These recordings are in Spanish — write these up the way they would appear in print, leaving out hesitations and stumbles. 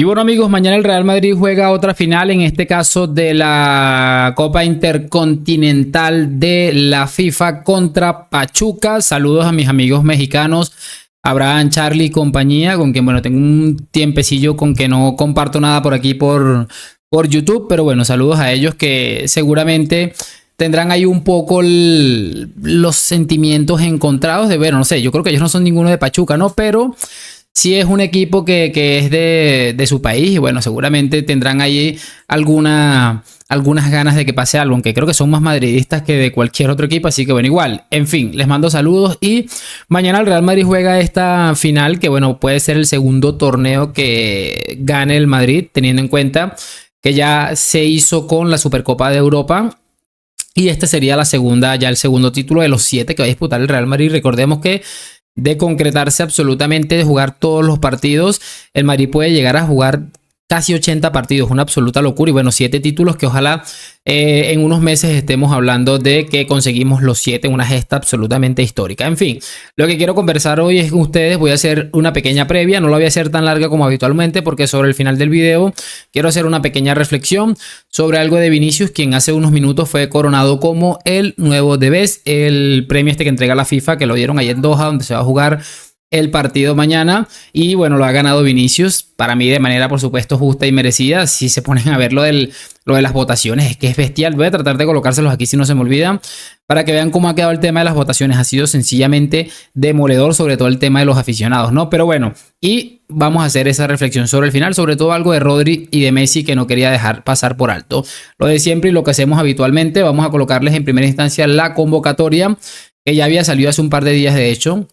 Y bueno amigos, mañana el Real Madrid juega otra final, en este caso de la Copa Intercontinental de la FIFA contra Pachuca. Saludos a mis amigos mexicanos, Abraham, Charlie y compañía, con quien bueno, tengo un tiempecillo con que no comparto nada por aquí por YouTube, pero bueno, saludos a ellos que seguramente tendrán ahí un poco los sentimientos encontrados de ver, no sé, yo creo que ellos no son ninguno de Pachuca, ¿no? Pero sí es un equipo que es de su país y bueno, seguramente tendrán ahí algunas ganas de que pase algo, aunque creo que son más madridistas que de cualquier otro equipo, así que bueno, igual, en fin, les mando saludos y mañana el Real Madrid juega esta final que bueno, puede ser el segundo torneo que gane el Madrid, teniendo en cuenta que ya se hizo con la Supercopa de Europa. Y este sería la segunda, ya el segundo título de los 7 que va a disputar el Real Madrid. Recordemos que de concretarse absolutamente, de jugar todos los partidos, el Madrid puede llegar a jugar casi 80 partidos, una absoluta locura. Y bueno, 7 títulos que ojalá en unos meses estemos hablando de que conseguimos los 7, una gesta absolutamente histórica. En fin, lo que quiero conversar hoy es con ustedes. Voy a hacer una pequeña previa, no la voy a hacer tan larga como habitualmente, porque sobre el final del video quiero hacer una pequeña reflexión sobre algo de Vinicius, quien hace unos minutos fue coronado como el nuevo The Best, el premio este que entrega la FIFA, que lo dieron ahí en Doha, donde se va a jugar el partido mañana. Y bueno, lo ha ganado Vinicius, para mí de manera por supuesto justa y merecida. Si se ponen a ver lo de las votaciones, es que es bestial. Voy a tratar de colocárselos aquí si no se me olvidan, para que vean cómo ha quedado el tema de las votaciones. Ha sido sencillamente demoledor, sobre todo el tema de los aficionados, ¿no? Pero bueno, y vamos a hacer esa reflexión sobre el final, sobre todo algo de Rodri y de Messi que no quería dejar pasar por alto. Lo de siempre y lo que hacemos habitualmente, vamos a colocarles en primera instancia la convocatoria, que ya había salido hace un par de días de hecho.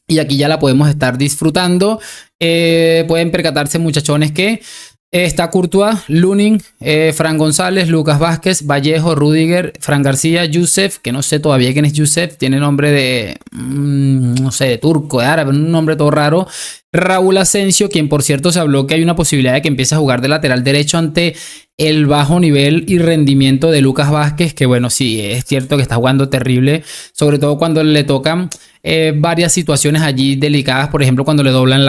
Y aquí ya la podemos estar disfrutando. Pueden percatarse, muchachones, que está Courtois, Lunin, Fran González, Lucas Vázquez, Vallejo, Rudiger, Fran García, Youssef, que no sé todavía quién es Youssef, tiene nombre de, no sé, de turco, de árabe, un nombre todo raro. Raúl Asensio, quien por cierto se habló que hay una posibilidad de que empiece a jugar de lateral derecho ante el bajo nivel y rendimiento de Lucas Vázquez, que bueno, sí, es cierto que está jugando terrible, sobre todo cuando le tocan varias situaciones allí delicadas, por ejemplo cuando le doblan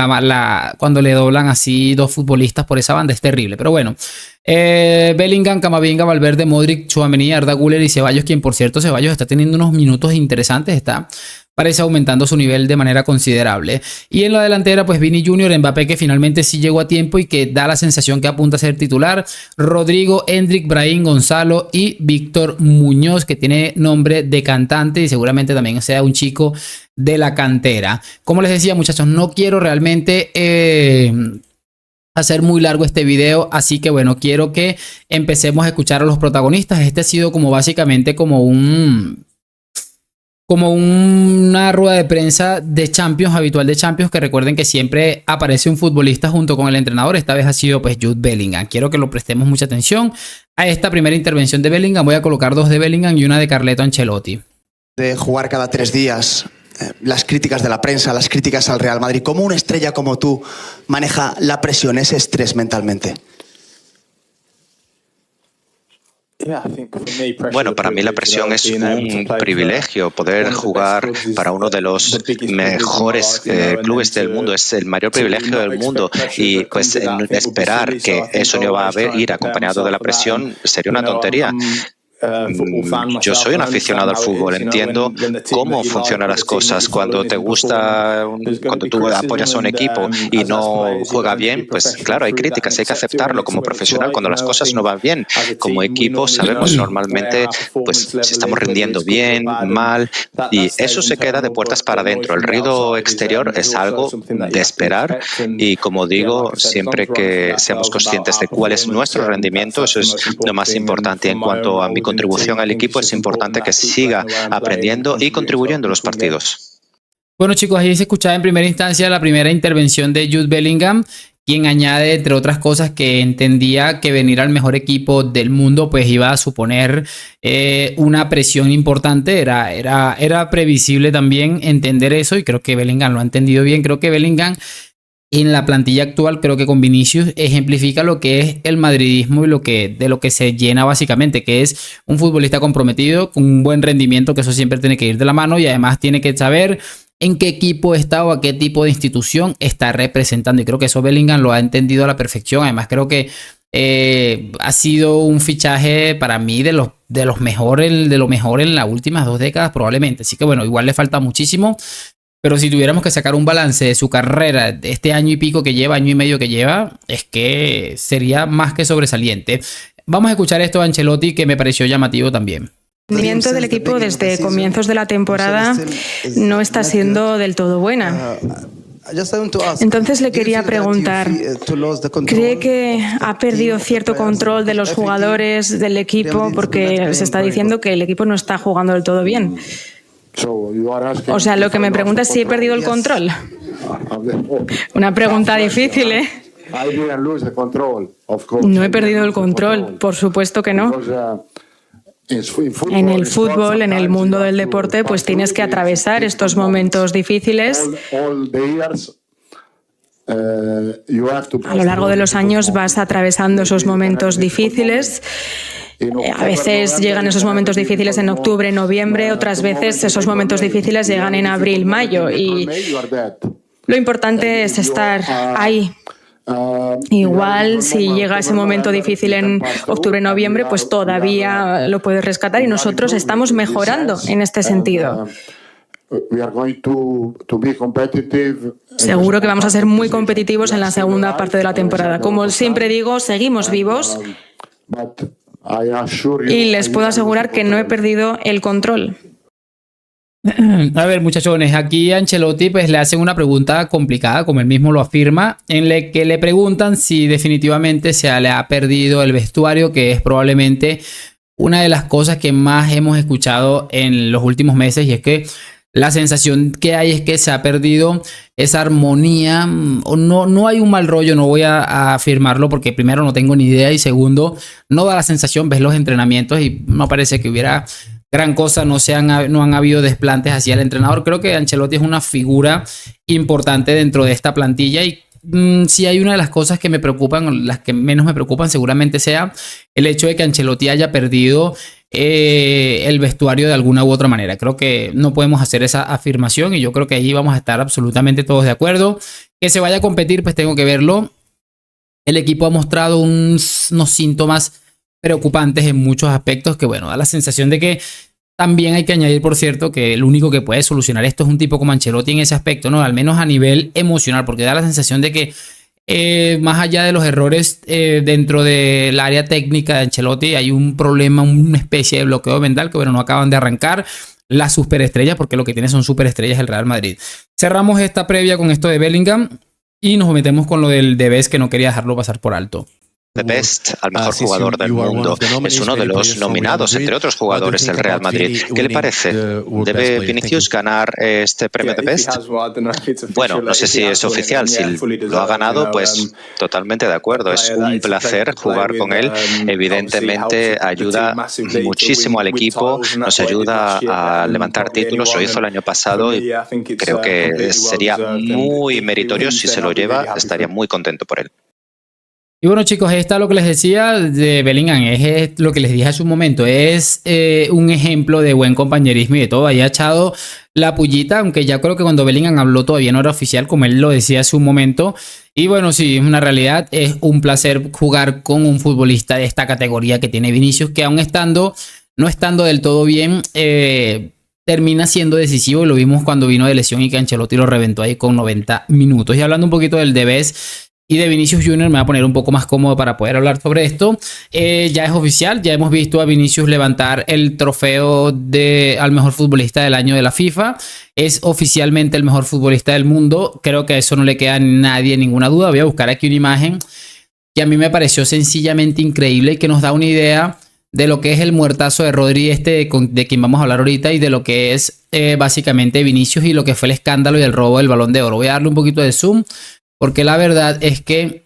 cuando le doblan así dos futbolistas por esa banda, es terrible. Pero bueno, Bellingham, Camavinga, Valverde, Modric, Tchouaméni, Arda Güler y Ceballos, quien por cierto Ceballos está teniendo unos minutos interesantes, parece aumentando su nivel de manera considerable. Y en la delantera, pues Vini Junior, Mbappé, que finalmente sí llegó a tiempo y que da la sensación que apunta a ser titular, Rodrigo, Endrick, Brahim, Gonzalo y Víctor Muñoz, que tiene nombre de cantante y seguramente también sea un chico de la cantera. Como les decía, muchachos, no quiero realmente hacer muy largo este video, así que bueno, quiero que empecemos a escuchar a los protagonistas. Este ha sido como básicamente como una rueda de prensa de Champions, habitual de Champions, que recuerden que siempre aparece un futbolista junto con el entrenador. Esta vez ha sido pues Jude Bellingham. Quiero que lo prestemos mucha atención a esta primera intervención de Bellingham. Voy a colocar 2 de Bellingham y una de Carleto Ancelotti. De jugar cada 3 días, las críticas de la prensa, las críticas al Real Madrid. ¿Cómo una estrella como tú maneja la presión, ese estrés mentalmente? Bueno, para mí la presión es un privilegio. Poder jugar para uno de los mejores clubes del mundo es el mayor privilegio del mundo, y pues esperar que eso no va a ir acompañado de la presión sería una tontería. Yo soy un aficionado al fútbol, entiendo cómo funcionan las cosas. Cuando te gusta, cuando tú apoyas a un equipo y no juega bien, pues claro, hay críticas, hay que aceptarlo como profesional. Cuando las cosas no van bien, como equipo sabemos normalmente pues si estamos rindiendo bien, mal, y eso se queda de puertas para adentro. El ruido exterior es algo de esperar, y como digo, siempre que seamos conscientes de cuál es nuestro rendimiento, eso es lo más importante. En cuanto a mi contribución al equipo, es importante que siga aprendiendo y contribuyendo en los partidos. Bueno chicos, ahí se escuchaba en primera instancia la primera intervención de Jude Bellingham, quien añade, entre otras cosas, que entendía que venir al mejor equipo del mundo pues iba a suponer una presión importante. Era previsible también entender eso, y creo que Bellingham lo ha entendido bien. Creo que Bellingham en la plantilla actual, creo que con Vinicius, ejemplifica lo que es el madridismo y de lo que se llena básicamente, que es un futbolista comprometido, con un buen rendimiento, que eso siempre tiene que ir de la mano, y además tiene que saber en qué equipo está o a qué tipo de institución está representando. Y creo que eso Bellingham lo ha entendido a la perfección. Además, creo que ha sido un fichaje para mí de lo mejor en las últimas 2 décadas probablemente. Así que bueno, igual le falta muchísimo. Pero si tuviéramos que sacar un balance de su carrera, de este año y pico que lleva, año y medio que lleva, es que sería más que sobresaliente. Vamos a escuchar esto de Ancelotti, que me pareció llamativo también. El rendimiento del equipo desde comienzos de la temporada no está siendo del todo buena. Entonces le quería preguntar, ¿cree que ha perdido cierto control de los jugadores, del equipo? Porque se está diciendo que el equipo no está jugando del todo bien. O sea, lo que me pregunta es si he perdido el control. Una pregunta difícil, ¿eh? No he perdido el control, por supuesto que no. En el fútbol, en el mundo del deporte, pues tienes que atravesar estos momentos difíciles. A lo largo de los años vas atravesando esos momentos difíciles. A veces llegan esos momentos difíciles en octubre, noviembre, otras veces esos momentos difíciles llegan en abril, mayo. Y lo importante es estar ahí. Igual si llega ese momento difícil en octubre, noviembre, pues todavía lo puedes rescatar y nosotros estamos mejorando en este sentido. Seguro que vamos a ser muy competitivos en la segunda parte de la temporada. Como siempre digo, seguimos vivos y les puedo asegurar que no he perdido el control. A ver, muchachones, aquí a Ancelotti pues le hacen una pregunta complicada, como él mismo lo afirma, en la que le preguntan si definitivamente se le ha perdido el vestuario, que es probablemente una de las cosas que más hemos escuchado en los últimos meses, y es que la sensación que hay es que se ha perdido esa armonía. No hay un mal rollo, no voy a afirmarlo porque primero no tengo ni idea y segundo, no da la sensación, ves los entrenamientos y no parece que hubiera gran cosa, no han habido desplantes hacia el entrenador. Creo que Ancelotti es una figura importante dentro de esta plantilla y si hay una de las cosas que me preocupan, las que menos me preocupan seguramente sea el hecho de que Ancelotti haya perdido el vestuario de alguna u otra manera. Creo que no podemos hacer esa afirmación y yo creo que ahí vamos a estar absolutamente todos de acuerdo. Que se vaya a competir, pues tengo que verlo. El equipo ha mostrado unos síntomas preocupantes en muchos aspectos que, bueno, da la sensación de que también hay que añadir, por cierto, que el único que puede solucionar esto es un tipo como Ancelotti en ese aspecto, ¿no? Al menos a nivel emocional, porque da la sensación de que más allá de los errores dentro del área técnica de Ancelotti hay un problema, una especie de bloqueo mental que, bueno, no acaban de arrancar las superestrellas, porque lo que tiene son superestrellas el Real Madrid. Cerramos esta previa con esto de Bellingham y nos metemos con lo del Debes, que no quería dejarlo pasar por alto. The Best, al mejor jugador del mundo. Es uno de los nominados, entre otros jugadores del Real Madrid. ¿Qué le parece? ¿Debe Vinicius ganar este premio The Best? Bueno, no sé si es oficial. Si lo ha ganado, pues totalmente de acuerdo. Es un placer jugar con él. Evidentemente ayuda muchísimo al equipo, nos ayuda a levantar títulos. Lo hizo el año pasado y creo que sería muy meritorio si se lo lleva. Estaría muy contento por él. Y bueno, chicos, está lo que les decía de Bellingham, es lo que les dije hace un momento, es un ejemplo de buen compañerismo y de todo. Ahí ha echado la pullita, aunque ya creo que cuando Bellingham habló todavía no era oficial, como él lo decía hace un momento. Y bueno, sí, es una realidad, es un placer jugar con un futbolista de esta categoría que tiene Vinicius, que aún no estando del todo bien, termina siendo decisivo, y lo vimos cuando vino de lesión y que Ancelotti lo reventó ahí con 90 minutos. Y hablando un poquito del Debes y de Vinicius Junior, me voy a poner un poco más cómodo para poder hablar sobre esto. Ya es oficial, ya hemos visto a Vinicius levantar el trofeo al mejor futbolista del año de la FIFA. Es oficialmente el mejor futbolista del mundo. Creo que a eso no le queda a nadie ninguna duda. Voy a buscar aquí una imagen que a mí me pareció sencillamente increíble y que nos da una idea de lo que es el muertazo de Rodri, de quien vamos a hablar ahorita, y de lo que es básicamente Vinicius y lo que fue el escándalo y el robo del Balón de Oro. Voy a darle un poquito de zoom, porque la verdad es que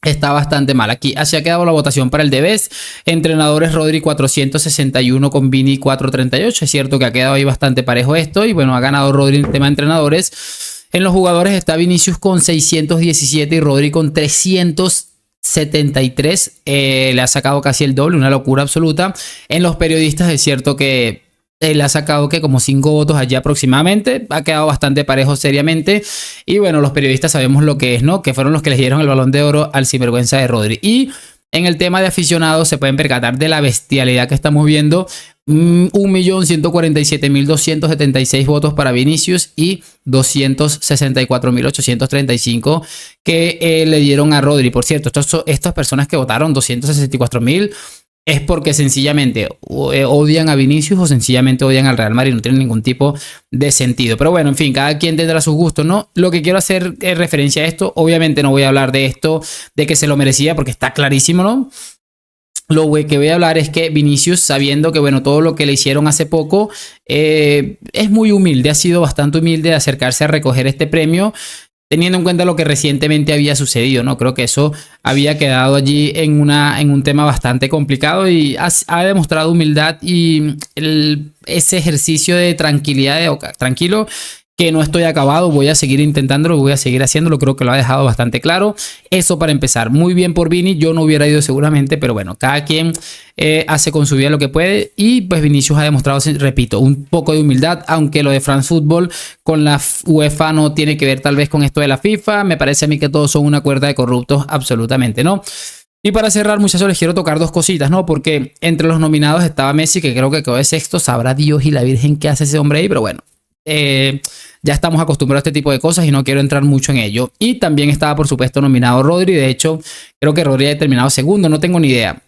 está bastante mal. Aquí así ha quedado la votación para el Debes. Entrenadores: Rodri 461 con Vini 438. Es cierto que ha quedado ahí bastante parejo esto. Y bueno, ha ganado Rodri en el tema de entrenadores. En los jugadores está Vinicius con 617 y Rodri con 373. Le ha sacado casi el doble, una locura absoluta. En los periodistas es cierto que le ha sacado que como 5 votos allí aproximadamente. Ha quedado bastante parejo seriamente. Y bueno, los periodistas sabemos lo que es, ¿no? Que fueron los que le dieron el Balón de Oro al sinvergüenza de Rodri. Y en el tema de aficionados se pueden percatar de la bestialidad que estamos viendo. 1.147.276 votos para Vinicius y 264.835 que le dieron a Rodri. Por cierto, estas personas que votaron 264.000 es porque sencillamente odian a Vinicius o sencillamente odian al Real Madrid. No tienen ningún tipo de sentido. Pero bueno, en fin, cada quien tendrá sus gustos, ¿no? Lo que quiero hacer es referencia a esto. Obviamente no voy a hablar de esto, de que se lo merecía, porque está clarísimo, ¿no? Lo que voy a hablar es que Vinicius, sabiendo que bueno, todo lo que le hicieron hace poco, es muy humilde, ha sido bastante humilde de acercarse a recoger este premio, teniendo en cuenta lo que recientemente había sucedido, ¿no? Creo que eso había quedado allí en un tema bastante complicado y ha demostrado humildad y ese ejercicio de tranquilidad, tranquilo, que no estoy acabado, voy a seguir intentándolo, voy a seguir haciéndolo, creo que lo ha dejado bastante claro. Eso para empezar, muy bien por Vini, yo no hubiera ido seguramente, pero bueno, cada quien hace con su vida lo que puede y pues Vinicius ha demostrado, repito, un poco de humildad, aunque lo de France Football con la UEFA no tiene que ver tal vez con esto de la FIFA, me parece a mí que todos son una cuerda de corruptos, absolutamente, ¿no? Y para cerrar, muchachos, les quiero tocar dos cositas, ¿no? Porque entre los nominados estaba Messi, que creo que quedó de sexto, sabrá Dios y la Virgen qué hace ese hombre ahí, pero bueno. Ya estamos acostumbrados a este tipo de cosas y no quiero entrar mucho en ello. Y también estaba, por supuesto, nominado Rodri. De hecho, creo que Rodri ha terminado segundo, no tengo ni idea.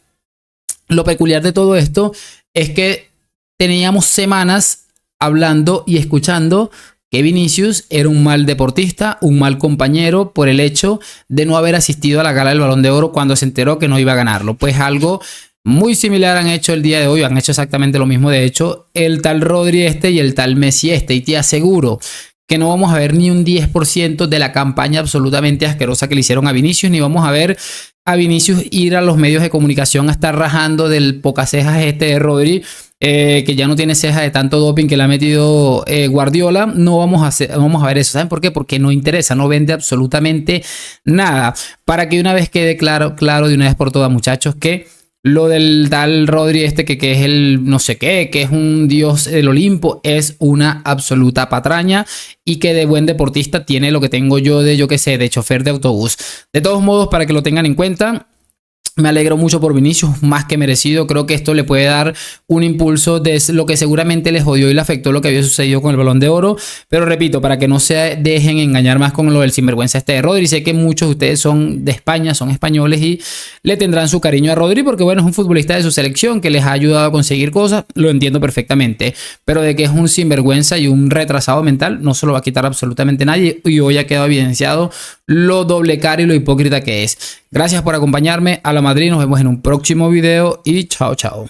Lo peculiar de todo esto es que teníamos semanas hablando y escuchando que Vinicius era un mal deportista, un mal compañero por el hecho de no haber asistido a la gala del Balón de Oro cuando se enteró que no iba a ganarlo. Pues algo muy similar han hecho el día de hoy, han hecho exactamente lo mismo. De hecho, el tal Rodri y el tal Messi y te aseguro que no vamos a ver ni un 10% de la campaña absolutamente asquerosa que le hicieron a Vinicius, ni vamos a ver a Vinicius ir a los medios de comunicación a estar rajando del pocacejas de Rodri, que ya no tiene cejas de tanto doping que le ha metido Guardiola. No vamos a ver eso. ¿Saben por qué? Porque no interesa, no vende absolutamente nada. Para que una vez quede claro de una vez por todas, muchachos, que lo del tal Rodri que es el no sé qué, que es un dios del Olimpo, es una absoluta patraña y que de buen deportista tiene lo que tengo yo de, yo qué sé, de chofer de autobús. De todos modos, para que lo tengan en cuenta, me alegro mucho por Vinicius, más que merecido. Creo que esto le puede dar un impulso de lo que seguramente les jodió y le afectó lo que había sucedido con el Balón de Oro. Pero repito, para que no se dejen engañar más con lo del sinvergüenza de Rodri. Sé que muchos de ustedes son de España, son españoles y le tendrán su cariño a Rodri porque bueno, es un futbolista de su selección que les ha ayudado a conseguir cosas. Lo entiendo perfectamente. Pero de que es un sinvergüenza y un retrasado mental, no se lo va a quitar absolutamente nadie. Y hoy ha quedado evidenciado lo doble cara y lo hipócrita que es. Gracias por acompañarme. A la Madrid, nos vemos en un próximo video y chao, chao.